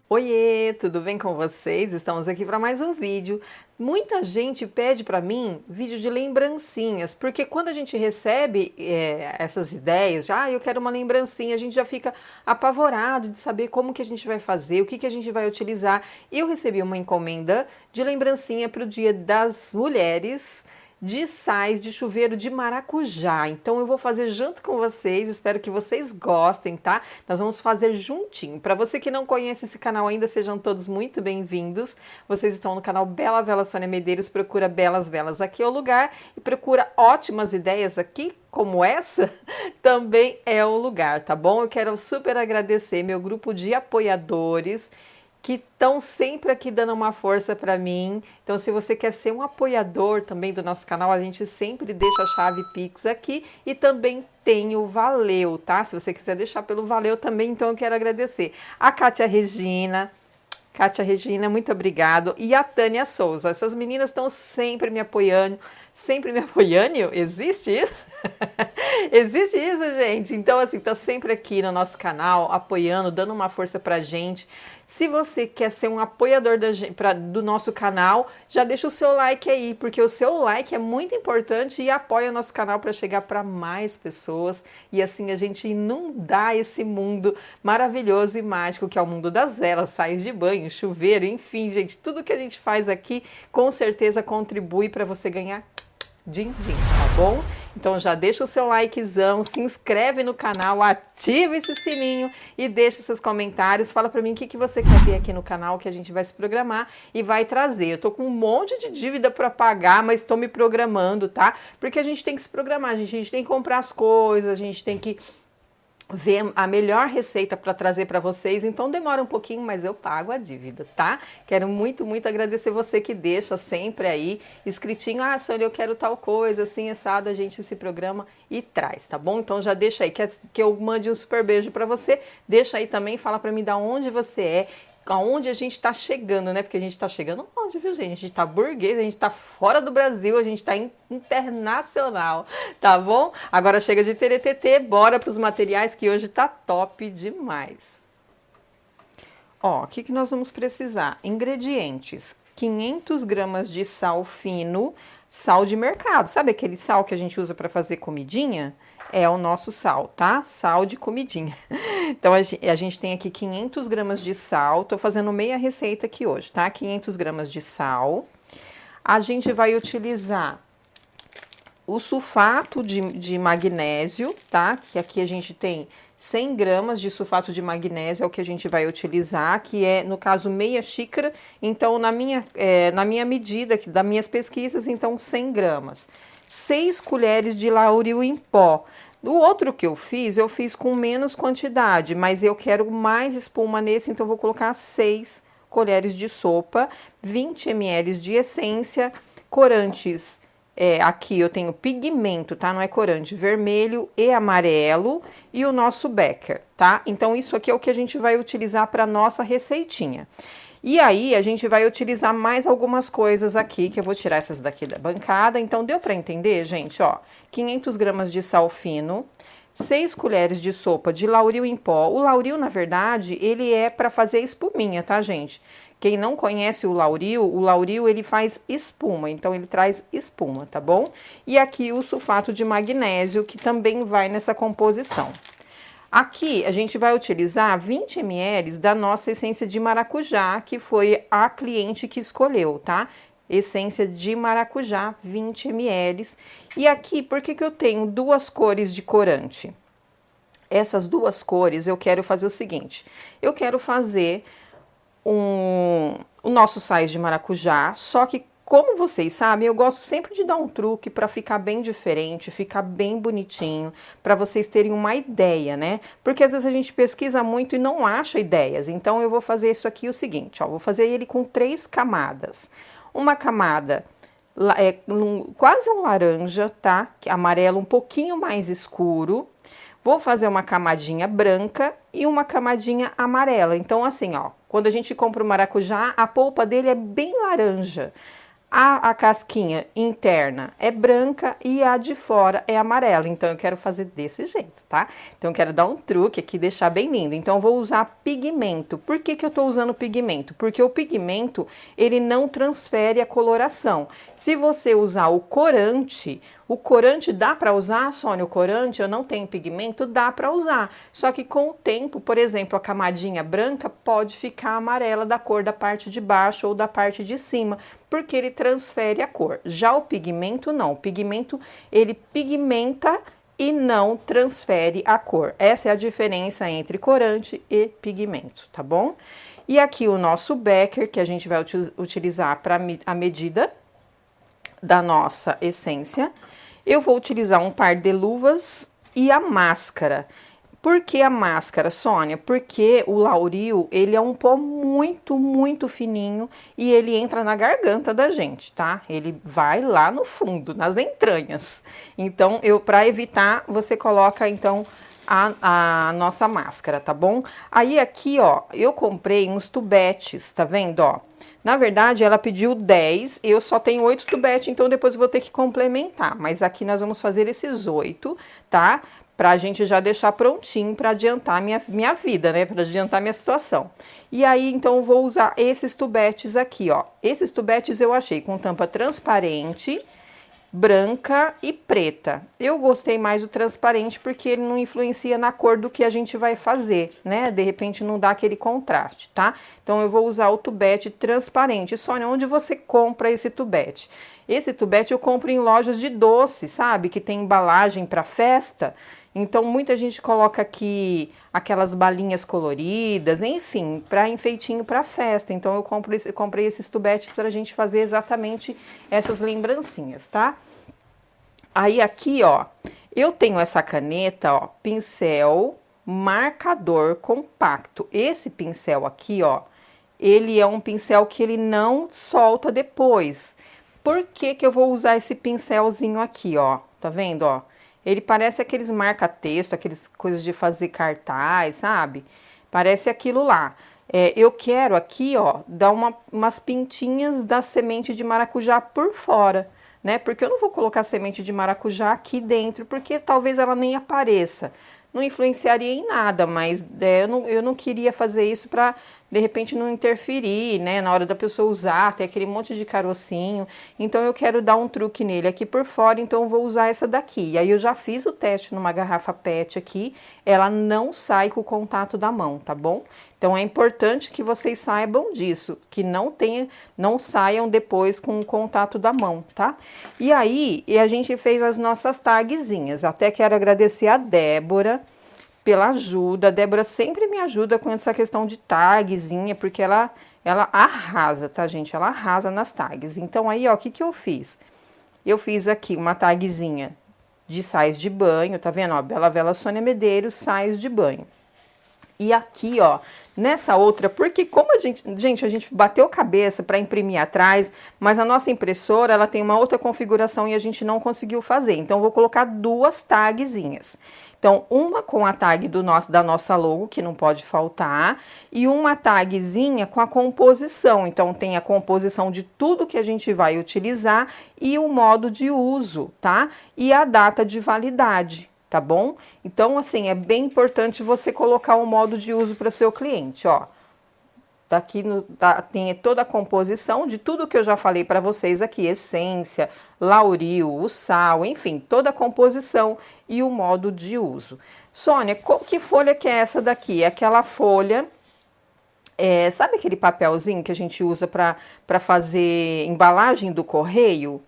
Oiê, tudo bem com vocês? Estamos aqui para mais um vídeo. Muita gente pede para mim vídeo de lembrancinhas, porque quando a gente recebe essas ideias, eu quero uma lembrancinha, a gente já fica apavorado de saber como que a gente vai fazer, o que que a gente vai utilizar. E eu recebi uma encomenda de lembrancinha para o Dia das Mulheres, de sais de chuveiro de maracujá. Então eu vou fazer junto com vocês, espero que vocês gostem, tá? Nós vamos fazer juntinho. Para você que não conhece esse canal ainda, sejam todos muito bem-vindos. Vocês estão no canal Bela Vela Sônia Medeiros, procura Belas Velas, aqui é o lugar, e procura ótimas ideias aqui, como essa, também é o lugar, tá bom? Eu quero super agradecer meu grupo de apoiadores, que estão sempre aqui dando uma força para mim. Então, se você quer ser um apoiador também do nosso canal, a gente sempre deixa a chave Pix aqui e também tem o Valeu, tá? Se você quiser deixar pelo Valeu também, então eu quero agradecer a Kátia Regina, muito obrigado. E a Tânia Souza. Essas meninas estão sempre me apoiando. Sempre me apoiando? Existe isso? Existe isso, gente? Então, assim, tá sempre aqui no nosso canal, apoiando, dando uma força pra gente. Se você quer ser um apoiador do nosso canal, já deixa o seu like aí, porque o seu like é muito importante e apoia o nosso canal para chegar para mais pessoas e assim a gente inundar esse mundo maravilhoso e mágico que é o mundo das velas, sais de banho, chuveiro, enfim, gente, tudo que a gente faz aqui com certeza contribui para você ganhar din-din, tá bom? Então já deixa o seu likezão, se inscreve no canal, ativa esse sininho e deixa seus comentários. Fala pra mim o que você quer ver aqui no canal, que a gente vai se programar e vai trazer. Eu tô com um monte de dívida pra pagar, mas tô me programando, tá? Porque a gente tem que se programar, a gente tem que comprar as coisas, a gente tem que ver a melhor receita para trazer para vocês, então demora um pouquinho, mas eu pago a dívida, tá? Quero muito, muito agradecer você que deixa sempre aí escritinho, Sônia, eu quero tal coisa, assim, assado, a gente se programa e traz, tá bom? Então já deixa aí, quer que eu mande um super beijo para você, deixa aí também, fala para mim de onde você é, aonde a gente está chegando, né? Porque a gente está chegando longe, viu, gente? A gente está burguês, a gente está fora do Brasil, a gente está internacional, tá bom? Agora chega de teretetê, bora para os materiais que hoje tá top demais. Ó, o que nós vamos precisar? Ingredientes: 500 gramas de sal fino, sal de mercado. Sabe aquele sal que a gente usa para fazer comidinha? É o nosso sal, tá? Sal de comidinha. Então, a gente tem aqui 500 gramas de sal. Tô fazendo meia receita aqui hoje, tá? 500 gramas de sal. A gente vai utilizar o sulfato de magnésio, tá? Que aqui a gente tem 100 gramas de sulfato de magnésio, é o que a gente vai utilizar, que é, no caso, meia xícara. Então, na minha medida, das minhas pesquisas, então, 100 gramas. 6 colheres de lauril em pó. O outro que eu fiz com menos quantidade, mas eu quero mais espuma nesse, então vou colocar 6 colheres de sopa, 20 ml de essência, corantes, aqui eu tenho pigmento, tá? Não é corante, vermelho e amarelo, e o nosso Becker, tá? Então isso aqui é o que a gente vai utilizar para nossa receitinha. E aí, a gente vai utilizar mais algumas coisas aqui, que eu vou tirar essas daqui da bancada. Então, deu para entender, gente? Ó, 500 gramas de sal fino, 6 colheres de sopa de lauril em pó. O lauril, na verdade, ele é para fazer espuminha, tá, gente? Quem não conhece o lauril ele faz espuma, então ele traz espuma, tá bom? E aqui o sulfato de magnésio, que também vai nessa composição. Aqui a gente vai utilizar 20 ml da nossa essência de maracujá, que foi a cliente que escolheu, tá? Essência de maracujá, 20 ml. E aqui, por que eu tenho duas cores de corante? Essas duas cores eu quero fazer o seguinte, eu quero fazer o nosso sais de maracujá, só que como vocês sabem, eu gosto sempre de dar um truque para ficar bem diferente, ficar bem bonitinho, para vocês terem uma ideia, né? Porque às vezes a gente pesquisa muito e não acha ideias. Então eu vou fazer isso aqui o seguinte, ó, vou fazer ele com 3 camadas. Uma camada quase um laranja, tá? Amarelo um pouquinho mais escuro. Vou fazer uma camadinha branca e uma camadinha amarela. Então, assim, ó, quando a gente compra o maracujá, a polpa dele é bem laranja. A casquinha interna é branca e a de fora é amarela. Então, eu quero fazer desse jeito, tá? Então, eu quero dar um truque aqui, deixar bem lindo. Então, eu vou usar pigmento. Por que que eu tô usando pigmento? Porque o pigmento, ele não transfere a coloração. Se você usar o corante dá para usar, Sônia? O corante, eu não tenho pigmento, dá para usar. Só que com o tempo, por exemplo, a camadinha branca pode ficar amarela da cor da parte de baixo ou da parte de cima, porque ele transfere a cor. Já o pigmento não. O pigmento, ele pigmenta e não transfere a cor. Essa é a diferença entre corante e pigmento, tá bom? E aqui o nosso becker, que a gente vai utilizar para a medida da nossa essência. Eu vou utilizar um par de luvas e a máscara. Por que a máscara, Sônia? Porque o lauril, ele é um pó muito, muito fininho e ele entra na garganta da gente, tá? Ele vai lá no fundo, nas entranhas. Então, para evitar, você coloca, então, a nossa máscara, tá bom? Aí aqui, ó, eu comprei uns tubetes, tá vendo, ó? Na verdade, ela pediu 10, eu só tenho 8 tubetes, então depois eu vou ter que complementar. Mas aqui nós vamos fazer esses 8, tá? Pra gente já deixar prontinho para adiantar minha vida, né? Para adiantar minha situação. E aí, então, eu vou usar esses tubetes aqui, ó. Esses tubetes eu achei com tampa transparente, branca e preta. Eu gostei mais do transparente porque ele não influencia na cor do que a gente vai fazer, né? De repente não dá aquele contraste, tá? Então eu vou usar o tubete transparente. Sônia, onde você compra esse tubete? Esse tubete eu compro em lojas de doce, sabe? Que tem embalagem para festa. Então muita gente coloca aqui aquelas balinhas coloridas, enfim, para enfeitinho para festa. Então eu comprei esses tubetes para a gente fazer exatamente essas lembrancinhas, tá? Aí aqui, ó, eu tenho essa caneta, ó, pincel marcador compacto. Esse pincel aqui, ó, ele é um pincel que ele não solta depois. Por que que eu vou usar esse pincelzinho aqui, ó? Tá vendo, ó? Ele parece aqueles marca-texto, aqueles coisas de fazer cartaz, sabe? Parece aquilo lá. Eu quero aqui, ó, dar umas pintinhas da semente de maracujá por fora, né? Porque eu não vou colocar semente de maracujá aqui dentro, porque talvez ela nem apareça. Não influenciaria em nada, mas eu não queria fazer isso para, de repente, não interferir, né? Na hora da pessoa usar, ter aquele monte de carocinho. Então, eu quero dar um truque nele aqui por fora, então eu vou usar essa daqui. E aí, eu já fiz o teste numa garrafa PET aqui, ela não sai com o contato da mão, tá bom? Então, é importante que vocês saibam disso, que não saiam depois com o contato da mão, tá? E aí, a gente fez as nossas tagzinhas. Até quero agradecer a Débora pela ajuda. A Débora sempre me ajuda com essa questão de tagzinha, porque ela arrasa, tá, gente? Ela arrasa nas tags. Então, aí, ó, o que que eu fiz? Eu fiz aqui uma tagzinha de sais de banho, tá vendo? Ó, Bela Vela Sônia Medeiros, sais de banho. E aqui, ó, nessa outra, porque como a gente bateu cabeça para imprimir atrás, mas a nossa impressora, ela tem uma outra configuração e a gente não conseguiu fazer. Então, eu vou colocar duas tagzinhas. Então, uma com a tag da nossa logo, que não pode faltar, e uma tagzinha com a composição. Então, tem a composição de tudo que a gente vai utilizar e o modo de uso, tá? E a data de validade. Tá bom? Então, assim, é bem importante você colocar um modo de uso para o seu cliente, ó. Daqui tem toda a composição de tudo que eu já falei para vocês aqui, essência, lauril, o sal, enfim, toda a composição e o modo de uso. Sônia, que folha que é essa daqui? É aquela folha, sabe aquele papelzinho que a gente usa para fazer embalagem do correio?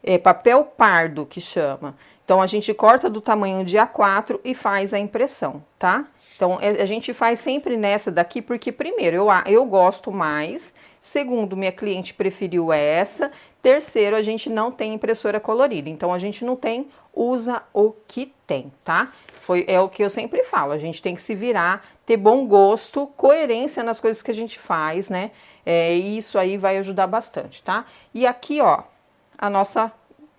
É papel pardo que chama. Então, a gente corta do tamanho de A4 e faz a impressão, tá? Então, a gente faz sempre nessa daqui, porque primeiro, eu gosto mais. Segundo, minha cliente preferiu essa. Terceiro, a gente não tem impressora colorida. Então, a gente não tem, usa o que tem, tá? É o que eu sempre falo, a gente tem que se virar, ter bom gosto, coerência nas coisas que a gente faz, né? E isso aí vai ajudar bastante, tá? E aqui, ó, a nossa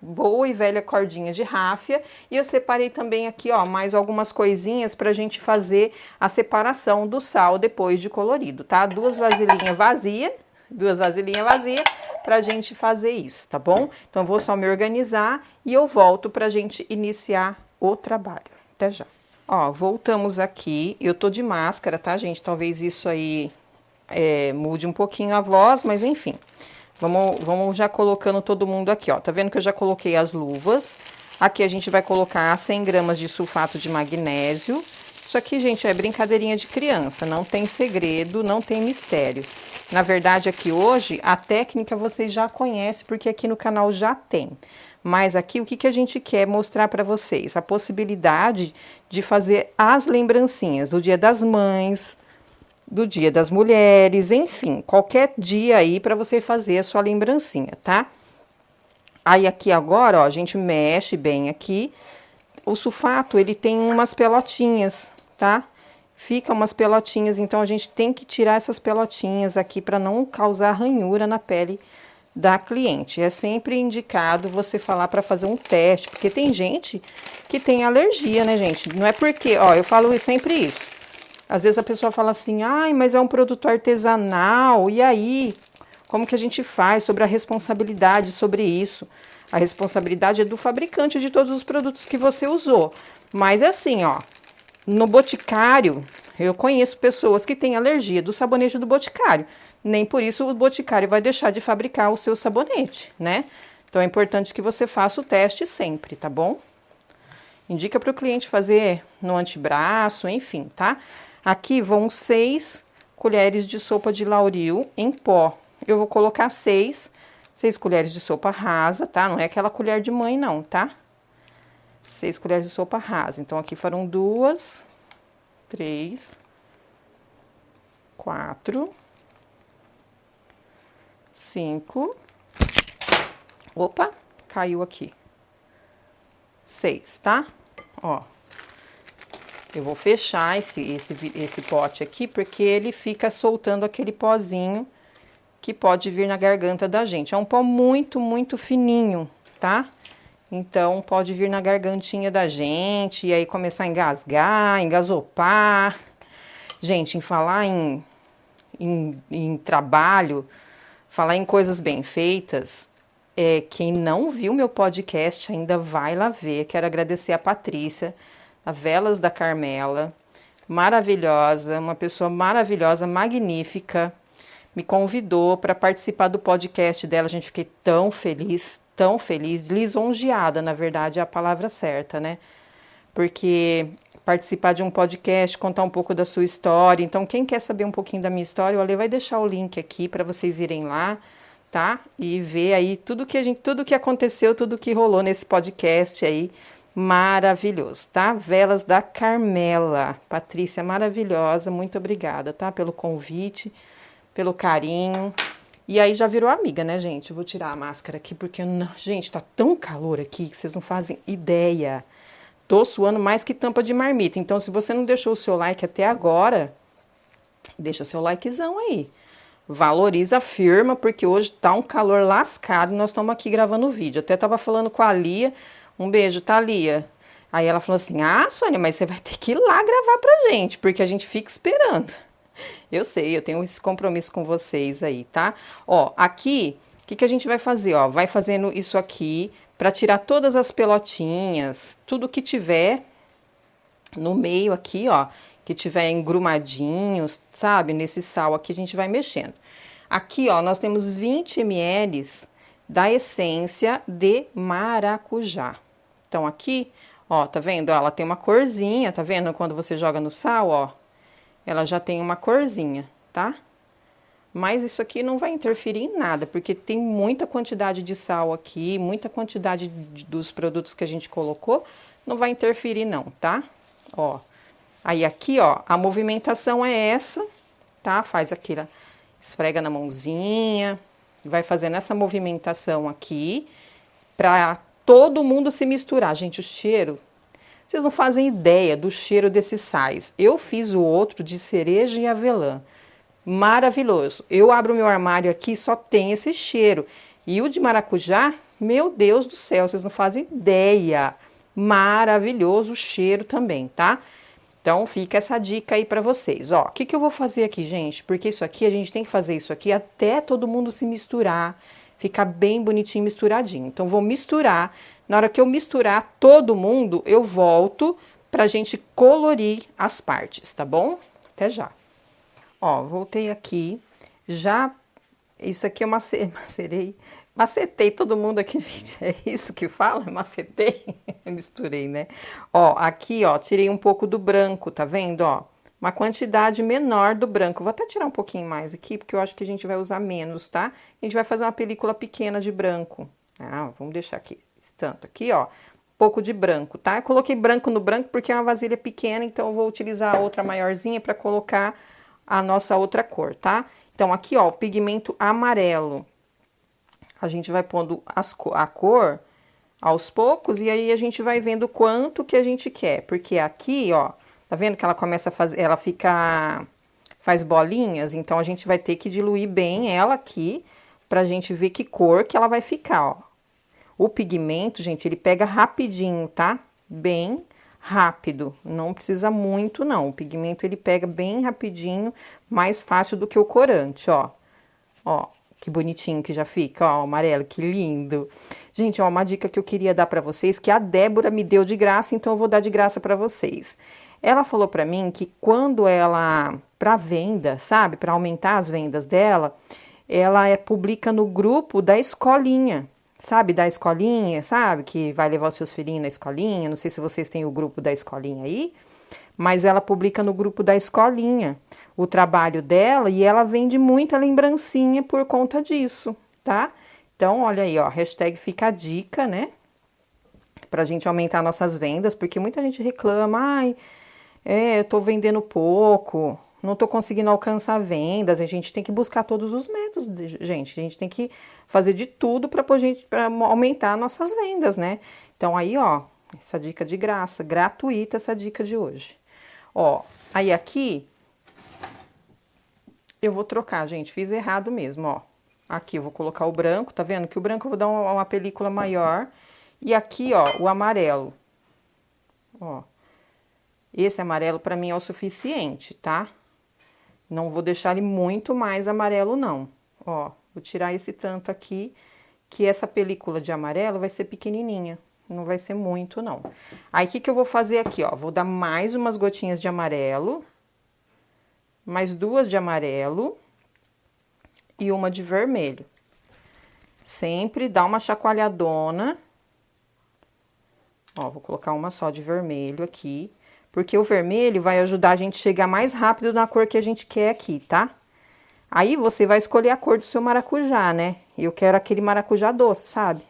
boa e velha cordinha de ráfia. E eu separei também aqui, ó, mais algumas coisinhas pra gente fazer a separação do sal depois de colorido, tá? Duas vasilhinhas vazias pra gente fazer isso, tá bom? Então eu vou só me organizar e eu volto pra gente iniciar o trabalho. Até já. Ó, voltamos aqui. Eu tô de máscara, tá, gente? Talvez isso aí mude um pouquinho a voz, mas enfim. Vamos já colocando todo mundo aqui, ó. Tá vendo que eu já coloquei as luvas. Aqui a gente vai colocar 100 gramas de sulfato de magnésio. Isso aqui, gente, é brincadeirinha de criança. Não tem segredo, não tem mistério. Na verdade, aqui hoje, a técnica vocês já conhecem, porque aqui no canal já tem. Mas aqui, o que que a gente quer mostrar para vocês? A possibilidade de fazer as lembrancinhas do Dia das Mães, do Dia das Mulheres, enfim, qualquer dia aí para você fazer a sua lembrancinha, tá? Aí aqui agora, ó, a gente mexe bem aqui. O sulfato, ele tem umas pelotinhas, tá? Fica umas pelotinhas, então a gente tem que tirar essas pelotinhas aqui para não causar ranhura na pele da cliente. É sempre indicado você falar para fazer um teste, porque tem gente que tem alergia, né, gente? Não é porque, ó, eu falo sempre isso. Às vezes a pessoa fala assim, ai, mas é um produto artesanal, e aí? Como que a gente faz sobre a responsabilidade sobre isso? A responsabilidade é do fabricante de todos os produtos que você usou. Mas é assim, ó, no Boticário, eu conheço pessoas que têm alergia do sabonete do Boticário. Nem por isso o Boticário vai deixar de fabricar o seu sabonete, né? Então é importante que você faça o teste sempre, tá bom? Indica para o cliente fazer no antebraço, enfim, tá? Aqui vão 6 colheres de sopa de lauril em pó. Eu vou colocar 6 colheres de sopa rasa, tá? Não é aquela colher de mãe, não, tá? 6 colheres de sopa rasa. Então, aqui foram 2, 3, 4, 5. Opa, caiu aqui. 6, tá? Ó. Eu vou fechar esse pote aqui, porque ele fica soltando aquele pozinho que pode vir na garganta da gente. É um pó muito, muito fininho, tá? Então, pode vir na gargantinha da gente e aí começar a engasgar, engasopar. Gente, em falar em trabalho, falar em coisas bem feitas, quem não viu meu podcast ainda vai lá ver. Quero agradecer a Patrícia, a Velas da Carmela, maravilhosa, uma pessoa maravilhosa, magnífica, me convidou para participar do podcast dela. A gente fiquei tão feliz, lisonjeada, na verdade, é a palavra certa, né? Porque participar de um podcast, contar um pouco da sua história. Então, quem quer saber um pouquinho da minha história, o Ale vai deixar o link aqui para vocês irem lá, tá? E ver aí tudo que aconteceu, tudo que rolou nesse podcast aí. Maravilhoso, tá? Velas da Carmela. Patrícia, maravilhosa, muito obrigada, tá? Pelo convite, pelo carinho. E aí já virou amiga, né, gente? Eu vou tirar a máscara aqui porque, gente, tá tão calor aqui que vocês não fazem ideia. Tô suando mais que tampa de marmita. Então, se você não deixou o seu like até agora, deixa seu likezão aí. Valoriza a firma, porque hoje tá um calor lascado e nós estamos aqui gravando o vídeo. Até tava falando com a Lia. Um beijo, tá, Lia? Aí ela falou assim, Sônia, mas você vai ter que ir lá gravar pra gente, porque a gente fica esperando. Eu sei, eu tenho esse compromisso com vocês aí, tá? Ó, aqui, o que a gente vai fazer, ó? Vai fazendo isso aqui pra tirar todas as pelotinhas, tudo que tiver no meio aqui, ó, que tiver engrumadinhos, sabe? Nesse sal aqui a gente vai mexendo. Aqui, ó, nós temos 20 ml da essência de maracujá. Então, aqui, ó, tá vendo? Ela tem uma corzinha, tá vendo? Quando você joga no sal, ó, ela já tem uma corzinha, tá? Mas isso aqui não vai interferir em nada, porque tem muita quantidade de sal aqui, muita quantidade dos produtos que a gente colocou, não vai interferir não, tá? Ó, aí aqui, ó, a movimentação é essa, tá? Faz aquela, esfrega na mãozinha, vai fazendo essa movimentação aqui, pra todo mundo se misturar. Gente, o cheiro, vocês não fazem ideia do cheiro desses sais. Eu fiz o outro de cereja e avelã. Maravilhoso. Eu abro meu armário aqui, só tem esse cheiro. E o de maracujá, Meu Deus do céu, vocês não fazem ideia. Maravilhoso o cheiro também, tá? Então fica essa dica aí pra vocês. Ó, o que que eu vou fazer aqui, gente? Porque isso aqui, a gente tem que fazer isso aqui até todo mundo se misturar, ficar bem bonitinho misturadinho. Então vou misturar. Na hora que eu misturar todo mundo, eu volto pra gente colorir as partes, tá bom? Até já. Ó, voltei aqui. Já, isso aqui eu macetei todo mundo aqui, gente. É isso que fala? Macetei? Misturei, né? Ó, aqui, ó, tirei um pouco do branco, tá vendo, ó? Uma quantidade menor do branco. Vou até tirar um pouquinho mais aqui, porque eu acho que a gente vai usar menos, tá? A gente vai fazer uma película pequena de branco. Ah, vamos deixar aqui, esse tanto aqui, ó. Pouco de branco, tá? Eu coloquei branco no branco porque é uma vasilha pequena, então eu vou utilizar a outra maiorzinha para colocar a nossa outra cor, tá? Então, aqui, ó, o pigmento amarelo. A gente vai pondo a cor aos poucos e aí a gente vai vendo quanto que a gente quer. Porque aqui, ó, tá vendo que ela começa a fazer, faz bolinhas, então a gente vai ter que diluir bem ela aqui pra gente ver que cor que ela vai ficar, ó. O pigmento, gente, ele pega rapidinho, tá? Bem rápido, não precisa muito não. O pigmento ele pega bem rapidinho, mais fácil do que o corante, ó. Ó, que bonitinho que já fica, ó, o amarelo, que lindo. Gente, ó, uma dica que eu queria dar pra vocês, que a Débora me deu de graça, então eu vou dar de graça pra vocês. Ela falou pra mim que quando ela, pra venda, sabe, pra aumentar as vendas dela, ela publica no grupo da escolinha. Sabe, da escolinha, sabe? Que vai levar os seus filhinhos na escolinha. Não sei se vocês têm o grupo da escolinha aí, mas ela publica no grupo da escolinha o trabalho dela e ela vende muita lembrancinha por conta disso, tá? Então, olha aí, ó, hashtag fica a dica, né? Pra gente aumentar nossas vendas, porque muita gente reclama, ai, eu tô vendendo pouco, não tô conseguindo alcançar vendas. A gente tem que buscar todos os métodos, gente. A gente tem que fazer de tudo para aumentar nossas vendas, né? Então aí, ó, essa dica de graça, gratuita essa dica de hoje. Ó, aí aqui eu vou trocar, gente, fiz errado mesmo, ó. Aqui eu vou colocar o branco, tá vendo? Que o branco eu vou dar uma película maior. E aqui, ó, o amarelo. Ó. Esse amarelo para mim é o suficiente, tá? Não vou deixar ele muito mais amarelo, não. Ó, vou tirar esse tanto aqui, que essa película de amarelo vai ser pequenininha. Não vai ser muito, não. Aí, o que que eu vou fazer aqui, ó? Vou dar mais umas gotinhas de amarelo. Mais duas de amarelo. E uma de vermelho. Sempre dá uma chacoalhadona. Ó, vou colocar uma só de vermelho aqui. Porque o vermelho vai ajudar a gente a chegar mais rápido na cor que a gente quer aqui, tá? Aí você vai escolher a cor do seu maracujá, né? Eu quero aquele maracujá doce, sabe?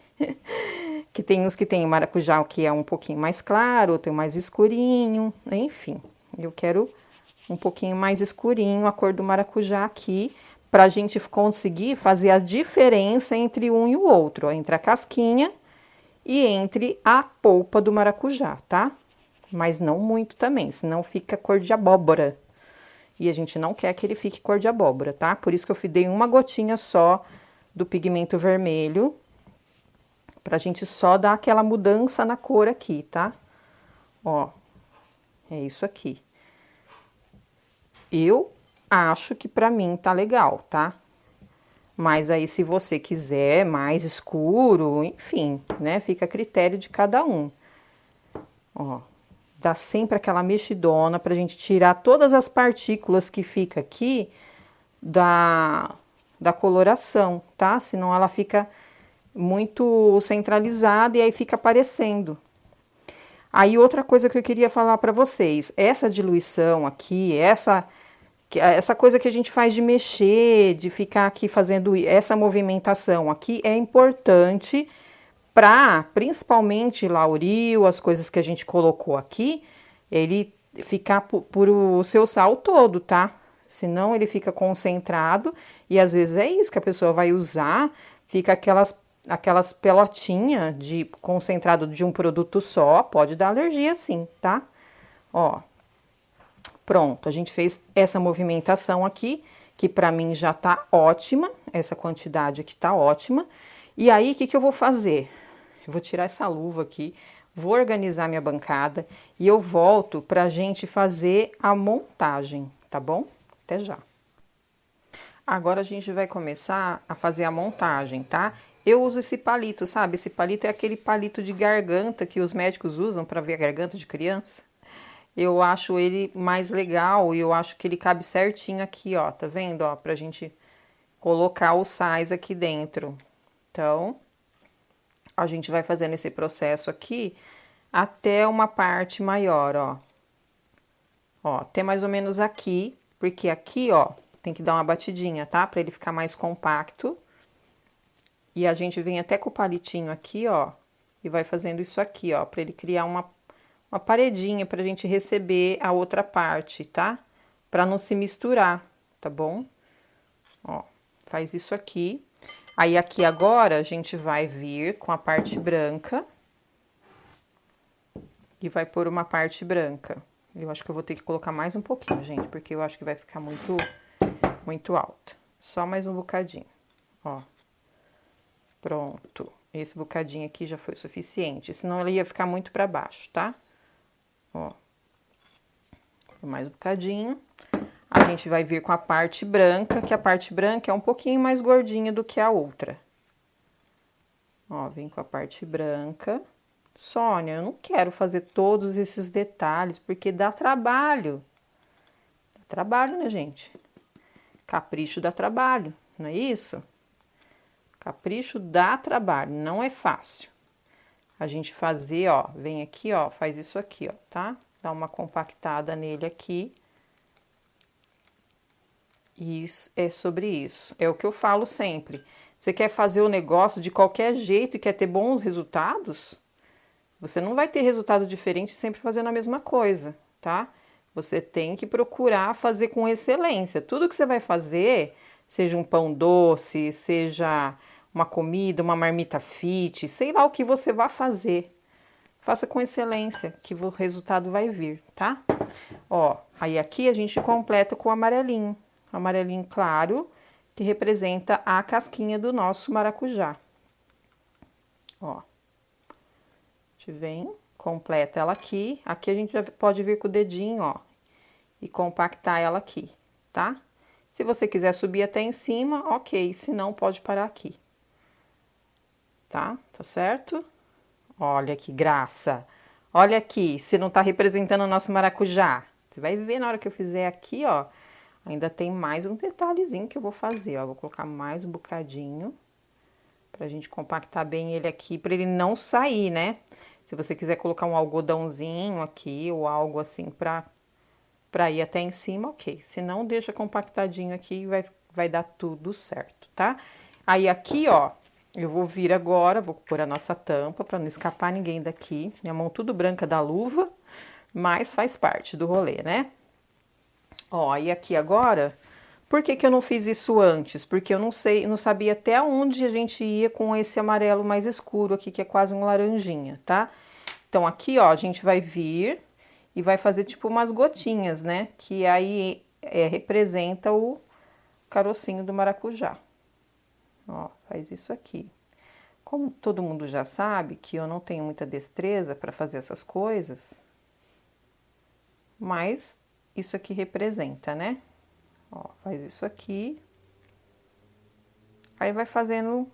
Que tem uns que tem maracujá que é um pouquinho mais claro, outro mais escurinho, enfim. Eu quero um pouquinho mais escurinho a cor do maracujá aqui, pra gente conseguir fazer a diferença entre um e o outro, ó, entre a casquinha e entre a polpa do maracujá, tá? Mas não muito também, senão fica cor de abóbora. E a gente não quer que ele fique cor de abóbora, tá? Por isso que eu dei uma gotinha só do pigmento vermelho, pra gente só dar aquela mudança na cor aqui, tá? Ó, é isso aqui. Eu acho que pra mim tá legal, tá? Mas aí se você quiser mais escuro, enfim, né? Fica a critério de cada um. Ó, dá sempre aquela mexidona pra gente tirar todas as partículas que fica aqui da coloração, tá? Senão ela fica muito centralizada e aí fica aparecendo. Aí outra coisa que eu queria falar pra vocês, essa diluição aqui, essa coisa que a gente faz de mexer, de ficar aqui fazendo essa movimentação aqui é importante para, principalmente lauril, as coisas que a gente colocou aqui, ele ficar por o seu sal todo, tá? Senão ele fica concentrado e às vezes é isso que a pessoa vai usar, fica aquelas pelotinhas de concentrado de um produto só, pode dar alergia sim, tá? Ó. Pronto, a gente fez essa movimentação aqui, que pra mim já tá ótima, essa quantidade aqui tá ótima. E aí, o que que eu vou fazer? Eu vou tirar essa luva aqui, vou organizar minha bancada e eu volto pra gente fazer a montagem, tá bom? Até já. Agora a gente vai começar a fazer a montagem, tá? Eu uso esse palito, sabe? Esse palito é aquele palito de garganta que os médicos usam para ver a garganta de criança. Eu acho ele mais legal e eu acho que ele cabe certinho aqui, ó. Tá vendo, ó? Pra gente colocar os sais aqui dentro. Então, a gente vai fazendo esse processo aqui até uma parte maior, ó. Ó, até mais ou menos aqui, porque aqui, ó, tem que dar uma batidinha, tá? Pra ele ficar mais compacto. E a gente vem até com o palitinho aqui, ó, e vai fazendo isso aqui, ó, pra ele criar uma paredinha pra gente receber a outra parte, tá? Pra não se misturar, tá bom? Ó, faz isso aqui. Aí aqui agora a gente vai vir com a parte branca e vai pôr uma parte branca. Eu acho que eu vou ter que colocar mais um pouquinho, gente, porque eu acho que vai ficar muito alta. Só mais um bocadinho, ó. Pronto. Esse bocadinho aqui já foi o suficiente, senão ela ia ficar muito pra baixo, tá? Ó. Mais um bocadinho. A gente vai vir com a parte branca, que a parte branca é um pouquinho mais gordinha do que a outra. Ó, vem com a parte branca. Sônia, eu não quero fazer todos esses detalhes, porque dá trabalho. Dá trabalho, né, gente? Capricho dá trabalho, não é isso? Capricho dá trabalho, não é fácil. A gente fazer, ó, vem aqui, ó, faz isso aqui, ó, tá? Dá uma compactada nele aqui. Isso é sobre isso. É o que eu falo sempre. Você quer fazer o negócio de qualquer jeito e quer ter bons resultados? Você não vai ter resultado diferente sempre fazendo a mesma coisa, tá? Você tem que procurar fazer com excelência. Tudo que você vai fazer, seja um pão doce, seja uma comida, uma marmita fit, sei lá o que você vai fazer. Faça com excelência, que o resultado vai vir, tá? Ó, aí aqui a gente completa com o amarelinho. Amarelinho claro, que representa a casquinha do nosso maracujá. Ó. A gente vem, completa ela aqui. Aqui a gente já pode vir com o dedinho, ó, e compactar ela aqui, tá? Se você quiser subir até em cima, ok. Se não, pode parar aqui. Tá? Tá certo? Olha que graça. Olha aqui, se não tá representando o nosso maracujá. Você vai ver na hora que eu fizer aqui, ó. Ainda tem mais um detalhezinho que eu vou fazer, ó. Vou colocar mais um bocadinho pra gente compactar bem ele aqui, pra ele não sair, né? Se você quiser colocar um algodãozinho aqui ou algo assim pra ir até em cima, ok. Se não, deixa compactadinho aqui e vai dar tudo certo, tá? Aí aqui, ó, eu vou vir agora, vou pôr a nossa tampa pra não escapar ninguém daqui. Minha mão tudo branca da luva, mas faz parte do rolê, né? Ó, e aqui agora, por que que eu não fiz isso antes? Porque eu não sei, não sabia até onde a gente ia com esse amarelo mais escuro aqui, que é quase um laranjinha, tá? Então aqui, ó, a gente vai vir e vai fazer tipo umas gotinhas, né? Que aí representa o carocinho do maracujá. Ó, faz isso aqui. Como todo mundo já sabe que eu não tenho muita destreza para fazer essas coisas, mas isso aqui representa, né? Ó, faz isso aqui. Aí vai fazendo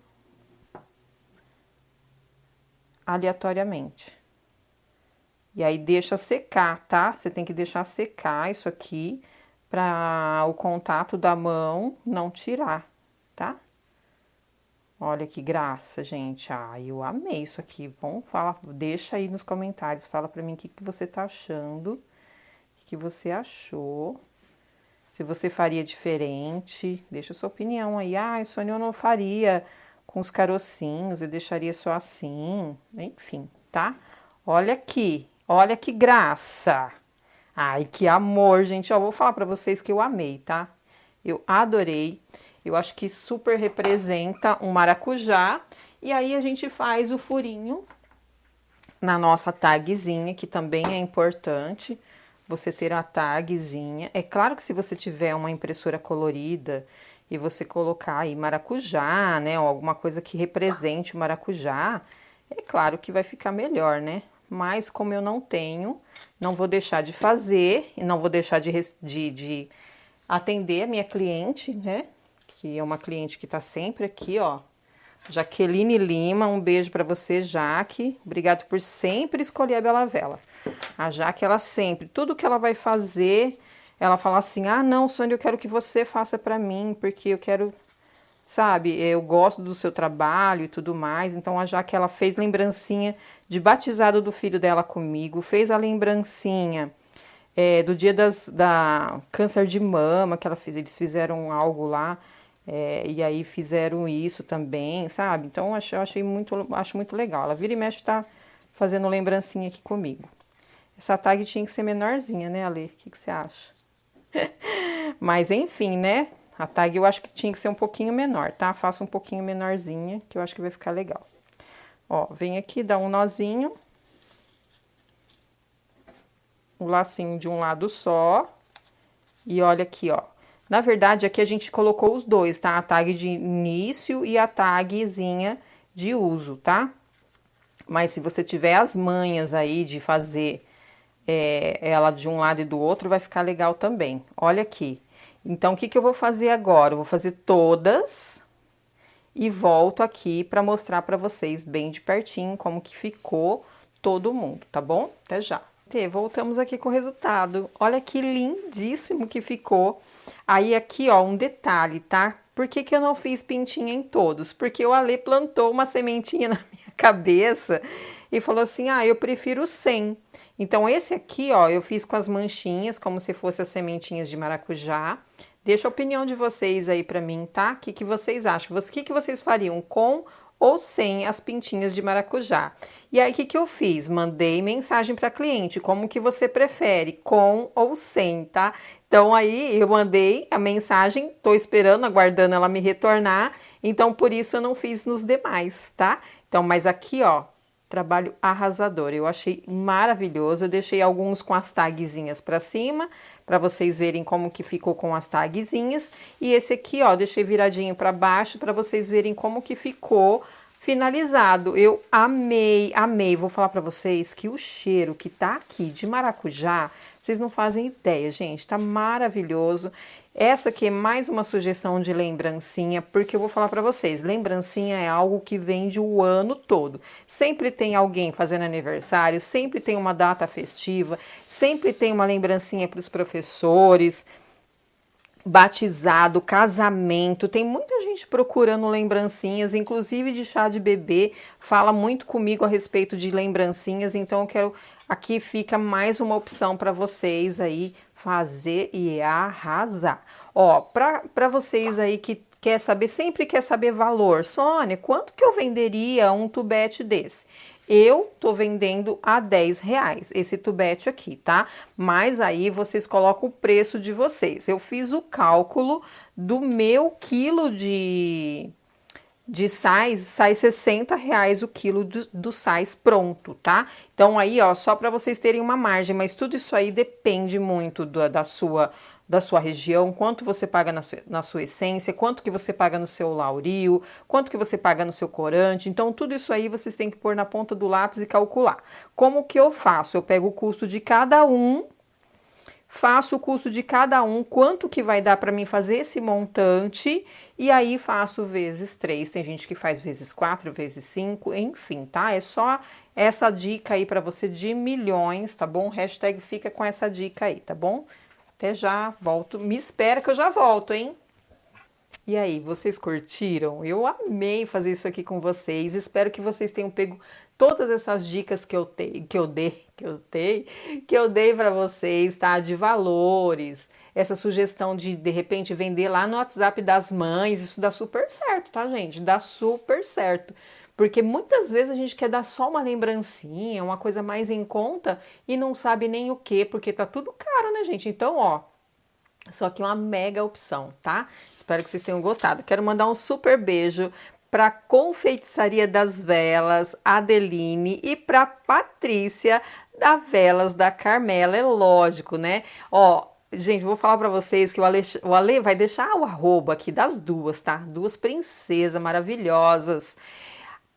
aleatoriamente. E aí deixa secar, tá? Você tem que deixar secar isso aqui para o contato da mão não tirar, tá? Olha que graça, gente. Ai, eu amei isso aqui. Vamos falar, deixa aí nos comentários, fala pra mim o que que você tá achando, o que você achou. Se você faria diferente, deixa sua opinião aí. Ah, Sônia, eu não faria com os carocinhos, eu deixaria só assim. Enfim, tá? Olha que graça. Ai, que amor, gente. Ó, vou falar pra vocês que eu amei, tá? Eu adorei. Eu acho que super representa um maracujá. E aí a gente faz o furinho na nossa tagzinha, que também é importante você ter a tagzinha. É claro que se você tiver uma impressora colorida e você colocar aí maracujá, né, ou alguma coisa que represente o maracujá, é claro que vai ficar melhor, né? Mas como eu não tenho, não vou deixar de fazer, e não vou deixar de atender a minha cliente, né? Que é uma cliente que tá sempre aqui, ó. Jaqueline Lima, um beijo para você, Jaque. Obrigado por sempre escolher a Bela Vela. A Jaque, ela sempre, tudo que ela vai fazer, ela fala assim: ah, não, Sônia, eu quero que você faça para mim, porque eu quero, sabe, eu gosto do seu trabalho e tudo mais. Então, a Jaque, ela fez lembrancinha de batizado do filho dela comigo, fez a lembrancinha do dia da câncer de mama, que ela fez, eles fizeram algo lá. E aí fizeram isso também, sabe? Então acho muito legal. Ela vira e mexe tá fazendo lembrancinha aqui comigo. Essa tag tinha que ser menorzinha, né, Ale? O que você acha? Mas enfim, né? A tag eu acho que tinha que ser um pouquinho menor, tá? Faça um pouquinho menorzinha, que eu acho que vai ficar legal. Ó, vem aqui, dá um nozinho. O lacinho de um lado só. E olha aqui, ó. Na verdade, aqui a gente colocou os dois, tá? A tag de início e a tagzinha de uso, tá? Mas se você tiver as manhas aí de fazer ela de um lado e do outro, vai ficar legal também. Olha aqui. Então, o que eu vou fazer agora? Eu vou fazer todas e volto aqui para mostrar para vocês bem de pertinho como que ficou todo mundo, tá bom? Até já. Voltamos aqui com o resultado. Olha que lindíssimo que ficou. Aí aqui, ó, um detalhe, tá? Por que eu não fiz pintinha em todos? Porque o Ale plantou uma sementinha na minha cabeça e falou assim, ah, eu prefiro 100. Então esse aqui, ó, eu fiz com as manchinhas, como se fossem as sementinhas de maracujá. Deixa a opinião de vocês aí pra mim, tá? O que vocês acham? O que vocês fariam com ou sem as pintinhas de maracujá? E aí, o que eu fiz? Mandei mensagem para cliente, como que você prefere, com ou sem, tá? Então, aí, eu mandei a mensagem, tô esperando, aguardando ela me retornar, então, por isso, eu não fiz nos demais, tá? Então, mas aqui, ó, trabalho arrasador, eu achei maravilhoso, eu deixei alguns com as tagzinhas para cima, para vocês verem como que ficou com as tagzinhas, e esse aqui, ó, deixei viradinho para baixo, para vocês verem como que ficou finalizado. Eu amei, amei. Vou falar para vocês que o cheiro que tá aqui de maracujá, vocês não fazem ideia, gente, tá maravilhoso. Essa aqui é mais uma sugestão de lembrancinha, porque eu vou falar para vocês, lembrancinha é algo que vende o ano todo. Sempre tem alguém fazendo aniversário, sempre tem uma data festiva, sempre tem uma lembrancinha para os professores, batizado, casamento, tem muita gente procurando lembrancinhas, inclusive de chá de bebê, fala muito comigo a respeito de lembrancinhas, então eu quero, aqui fica mais uma opção para vocês aí fazer e arrasar. Ó, para vocês aí que quer saber, sempre quer saber valor, Sônia, quanto que eu venderia um tubete desse? Eu tô vendendo a R$10 esse tubete aqui, tá? Mas aí vocês colocam o preço de vocês. Eu fiz o cálculo do meu quilo de sais, sai R$60 o quilo do sais pronto, tá? Então aí, ó, só para vocês terem uma margem, mas tudo isso aí depende muito da sua região, quanto você paga na sua essência, quanto que você paga no seu lauril, quanto que você paga no seu corante. Então, tudo isso aí vocês têm que pôr na ponta do lápis e calcular. Como que eu faço? Eu pego o custo de cada um, faço o custo de cada um, quanto que vai dar para mim fazer esse montante, e aí faço vezes 3. Tem gente que faz vezes 4, vezes 5, enfim, tá? É só essa dica aí para você de milhões, tá bom? Hashtag fica com essa dica aí, tá bom? Até já, volto. Me espera que eu já volto, hein? E aí, vocês curtiram? Eu amei fazer isso aqui com vocês. Espero que vocês tenham pego todas essas dicas que eu dei para vocês, tá? De valores. Essa sugestão de repente vender lá no WhatsApp das mães, isso dá super certo, tá, gente? Dá super certo. Porque muitas vezes a gente quer dar só uma lembrancinha, uma coisa mais em conta e não sabe nem o que, porque tá tudo caro, né, gente? Então, ó, só que uma mega opção, tá? Espero que vocês tenham gostado. Quero mandar um super beijo para Confeitiçaria das Velas, Adeline, e para Patrícia da Velas da Carmela, é lógico, né? Ó, Gente, vou falar pra vocês que o Ale vai deixar o arroba aqui das duas, tá? Duas princesas maravilhosas.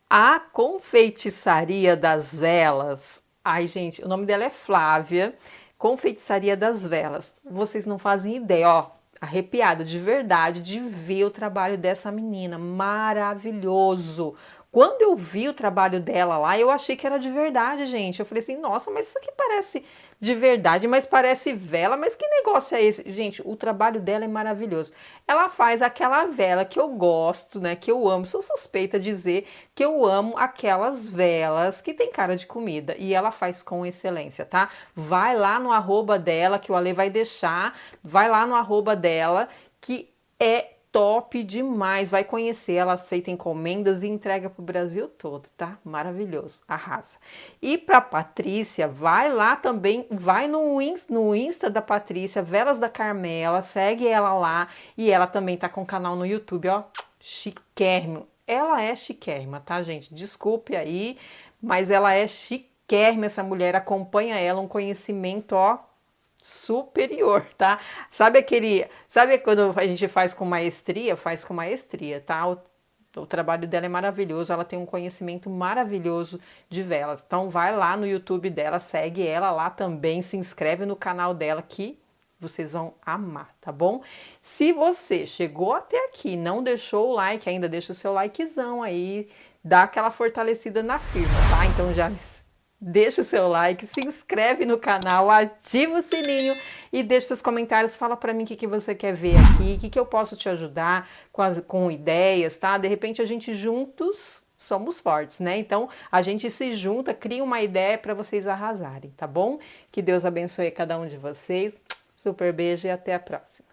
A Confeitiçaria das Velas. Ai, gente, o nome dela é Flávia. Confeitiçaria das Velas. Vocês não fazem ideia, ó. Arrepiado de verdade de ver o trabalho dessa menina. Maravilhoso. Quando eu vi o trabalho dela lá, eu achei que era de verdade, gente. Eu falei assim, nossa, mas isso aqui parece de verdade, mas parece vela, mas que negócio é esse? Gente, o trabalho dela é maravilhoso. Ela faz aquela vela que eu gosto, né, que eu amo. Sou suspeita de dizer que eu amo aquelas velas que tem cara de comida e ela faz com excelência, tá? Vai lá no arroba dela, que o Ale vai deixar, vai lá no arroba dela, que é top demais, vai conhecer, ela aceita encomendas e entrega pro Brasil todo, tá? Maravilhoso, arrasa. E pra Patrícia, vai lá também, vai no Insta da Patrícia, Velas da Carmela, segue ela lá e ela também tá com um canal no YouTube, ó, chiquérrimo. Ela é chiquérrima, tá, gente? Desculpe aí, mas ela é chiquérrima, essa mulher, acompanha ela, um conhecimento, ó, superior, tá? Sabe quando a gente faz com maestria? Faz com maestria, tá? O trabalho dela é maravilhoso, ela tem um conhecimento maravilhoso de velas. Então vai lá no YouTube dela, segue ela lá também, se inscreve no canal dela que vocês vão amar, tá bom? Se você chegou até aqui, não deixou o like ainda, deixa o seu likezão aí, dá aquela fortalecida na firma, tá? Então já deixa o seu like, se inscreve no canal, ativa o sininho e deixa seus comentários. Fala pra mim o que você quer ver aqui, o que eu posso te ajudar com ideias, tá? De repente a gente juntos somos fortes, né? Então a gente se junta, cria uma ideia para vocês arrasarem, tá bom? Que Deus abençoe cada um de vocês. Super beijo e até a próxima.